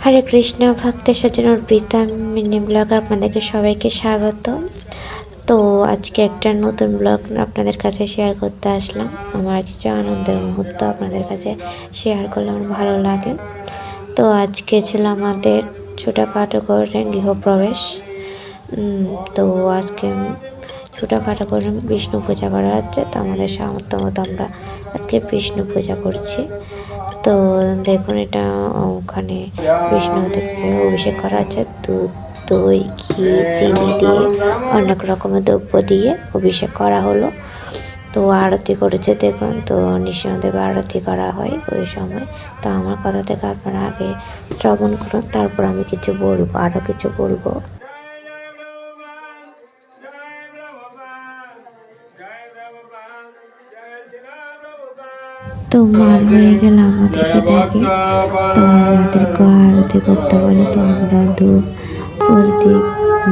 হরে কৃষ্ণ, ভক্তের সাজন Arpita mini blog আপনাদেরকে সবাইকে স্বাগত। তো আজকে একটা নতুন ব্লগ আপনাদের কাছে শেয়ার করতে আসলাম। আমার কিছু আনন্দের মুহূর্ত আপনাদের কাছে শেয়ার করলে আমার ভালো লাগে। তো আজকে ছিল আমাদের ছোটোখাটো করে গৃহপ্রবেশ। তো আজকে ছোটোখাটো করে বিষ্ণু পূজা করা হচ্ছে। তো আমাদের সামর্থ্য মতো আমরা আজকে বিষ্ণু পূজা করছি। তো দেখুন, এটা ওখানে বিষ্ণুদেবকে অভিষেক করা আছে দুধ, দই, ঘি, চিনি দিয়ে অনেক রকমের দ্রব্য দিয়ে অভিষেক করা হলো। তো আরতি করেছে দেখুন। তো নৃসিংহদেব আরতি করা হয় ওই সময়। তো আমার কথা থেকে আপনারা আগে শ্রবণ করুন, তারপর আমি কিছু বলবো, আরও কিছু বলবো। তো মার হয়ে গেল আমাদেরকে ডাকে। তো আমাদেরকে আরতি করতে বলে। তো আমরা ধূপ প্রদীপ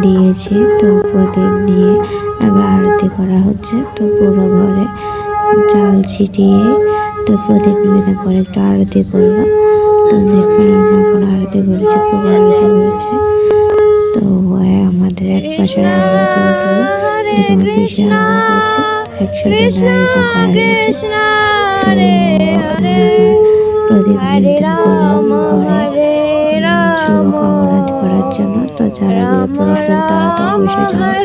দিয়েছি। তো প্রদীপ দিয়ে আবার আরতি করা হচ্ছে। তো পুরো ঘরে চাল ছিটিয়ে তো প্রদীপ নিবেদন করে একটু আরতি করলো। তো দেখুন আমরা এখন আরতি করেছি, প্রভু আরতি করেছে। তো আমাদের এক পাশে রান্না চলছিল, দেখুন পিসে রান্না করছে। একসাথে আয়োজন করা হয়েছে। তো প্রদীপ নিবেদন করলাম ঘরে শুভকামনা করার জন্য। তো যারা গৃহপ্রবেশ করে তারা তো অবশ্যই জানে।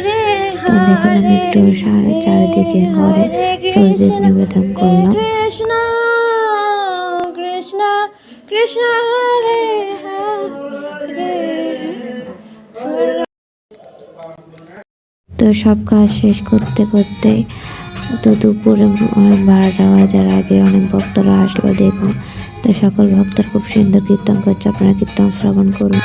তো দেখুন আমি একটু চারিদিকে ঘরে প্রদীপ নিবেদন করলাম। কৃষ্ণ কৃষ্ণ কৃষ্ণ হরে হরে। তো সব কাজ শেষ করতে করতে তো দুপুরে 12টা বাজার আগে অনেক ভক্তরা আসলো দেখুন। তো সকল ভক্তরা খুব সুন্দর কীর্তন করছে, আপনারা কীর্তন শ্রবণ করুন।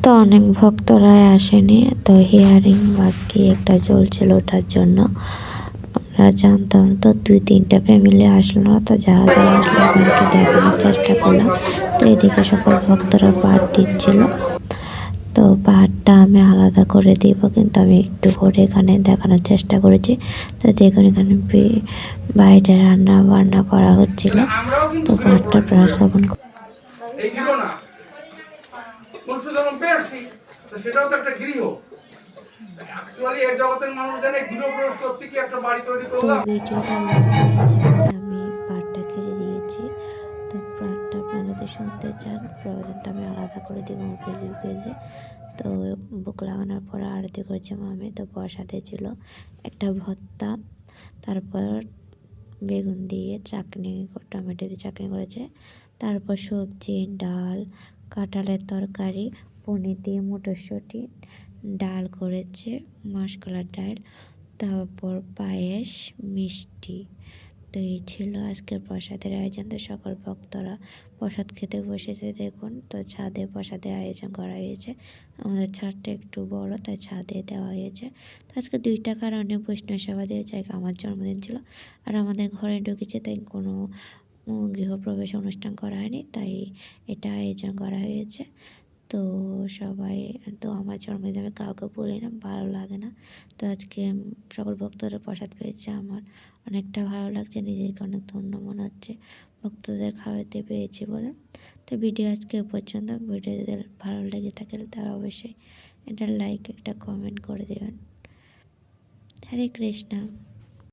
তো অনেক ভক্তরাই আসেনি। তো হিয়ারিং বাকি একটা চলছিল ওঠার জন্য, আমরা জানতাম। তো 2-3টা ফ্যামিলি আসলো না। তো যারা যারা আসলো ওদেরকে দেখানোর চেষ্টা করলাম। তো এদিকে সকল ভক্তরা পাঠ দিচ্ছিল। তো পাহাড়টা আমি আলাদা করে দিব, কিন্তু আমি একটু করে এখানে দেখানোর চেষ্টা করেছি। তো দেখুন এখানে বাইরে রান্না বান্না করা হচ্ছিল। তো পাহাড়টা প্রায় শ্রবণ সেটাও তো একটা গৃহ। অ্যাকচুয়ালি এই জগতের মানুষ জানে গৃহপ্রবেশ করতে কি একটা বাড়ি তৈরি করলাম। ভিডিওটা আমি পাটটা কেটে দিয়েছি। তো পাটটা আপনারা যদি শুনতে চান প্রয়োজনটা আমি আলাদা করে দিব পেজে। তো বুক লাগানোর পর আরতি করেছে মামি। তো প্রসাদে ছিল একটা ভর্তা, তারপর বেগুন দিয়ে চাটনি, টমেটো দিয়ে চাটনি করেছে, তারপর সবজি, ডাল, কাঁঠালের তরকারি, পনির দিয়ে মটরশুঁটি, ডাল করেছে, মাসকলার ডাল, তারপর পায়েস, মিষ্টি। তো এই ছিল আজকের প্রসাদের আয়োজন। তো সকল ভক্তরা প্রসাদ খেতে বসেছে দেখুন। তো ছাদে প্রসাদের আয়োজন করা হয়েছে। আমাদের ছাদটা একটু বড়, তাই ছাদে দেওয়া হয়েছে। তো আজকে 2টা কারণে বৈষ্ণব সেবা দিয়েছে। আমার জন্মদিন ছিল আর আমাদের ঘরে ঢুকেছে, তাই কোনো গৃহপ্রবেশ অনুষ্ঠান করা হয়নি, তাই এটা আয়োজন করা হয়েছে। তো সবাই, তো আমার জন্মদিন আমি কাউকে বলি না, ভালো লাগে না। তো আজকে সকল ভক্তরা প্রসাদ পেয়েছে, আমার অনেকটা ভালো লাগছে, নিজেকে অনেক ধন্য মনে হচ্ছে ভক্তদের খাওয়াতে পেরেছি বলে। তো ভিডিও আজকে পর্যন্ত। ভিডিও যদি ভালো লেগে থাকে তারা অবশ্যই একটা লাইক, একটা কমেন্ট করে দেবেন। হরে কৃষ্ণ।